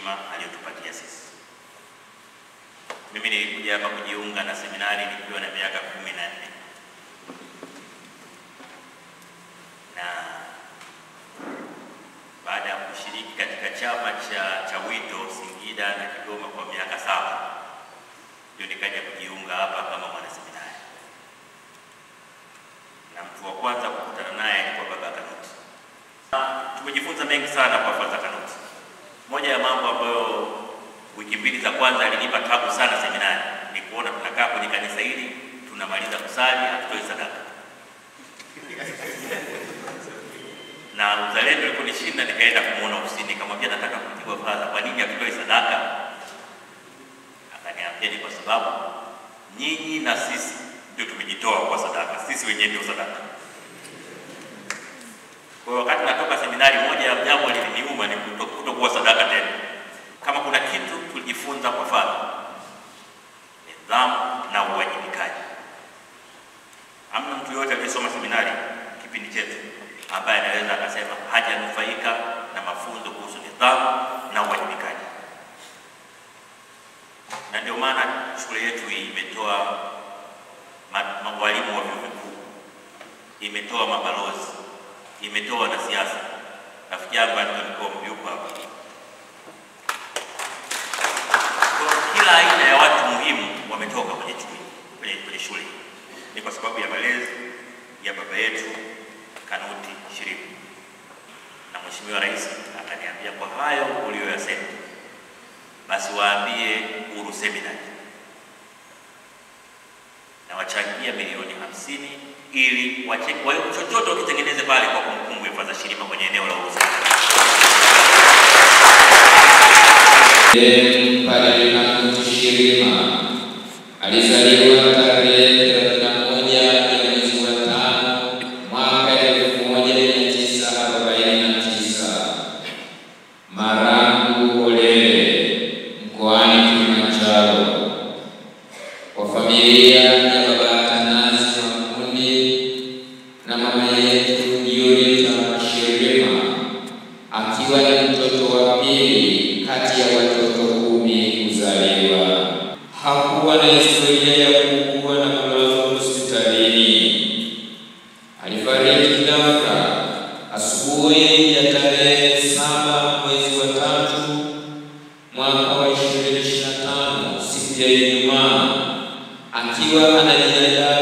heshima aliyotupatia sisi. Mimi nilikuja hapa kujiunga na seminari nikiwa na miaka 14. Na baada ya kushiriki katika chama cha wito Singida na Kigoma kwa miaka 7, ndio nikaja kujiunga hapa kama mwana seminari. Na mtu wa kwanza kukutana naye alikuwa Baba Kanuti. Tumejifunza mengi sana kwa Father Kanuti. Moja ya mambo ambayo wiki mbili za kwanza alinipa tabu sana seminari ni kuona tunakaa kwenye kanisa hili, tunamaliza kusali, hatutoi sadaka. Na uzalendo uliponishinda nikaenda kumuona ofisini, nikamwambia nataka kumtibu Father, kwa nini hatutoi sadaka? Akaniambia ni kwa sababu nyinyi na sisi ndio tumejitoa kwa sadaka, sisi wenyewe ndio sadaka. Kwa wakati natoka seminari, moja ya jambo liliniuma ni kutokuwa sadaka tena. Kama kuna kitu tulijifunza kwa Father, nidhamu na uwajibikaji. Hamna mtu yote aliyesoma seminari kipindi chetu ambaye anaweza akasema hajanufaika na mafunzo kuhusu nidhamu na uwajibikaji. Na ndio maana shule yetu hii imetoa walimu wa vyuo vikuu, imetoa mabalozi, imetoa na siasa. Rafiki yangu Anton yuko hapa. Kila aina ya watu muhimu wametoka kwenye shule. Ni kwa sababu ya malezi ya baba yetu Kanuti Shirima. Na Mheshimiwa Rais akaniambia kwa hayo uliyoyasema, basi waambie Uhuru Seminari na wachangia milioni 50 ili kwa hiyo chochote ukitengeneze pale kwa kumbukumbu ya Father Shirima kwenye eneo la Uhuru Seminari. Padre Kanuti Shirima alizaliwa tarehe 31 ya mwezi wa 5 mwaka 1949 Marangu Olele, mkoani Kilimanjaro, kwa familia ya Baba Athanasi Makundi na mama yetu Yulita Shirima, akiwa ni mtoto wa pili kati ya watoto 10 kuzaliwa. Hakuwa na historia ya kuugua na kulazwa hospitalini. Alifariki ghafla asubuhi ya tarehe 7 mwezi wa 3 mwaka wa 2025 siku ya Ijumaa, akiwa anajiandaa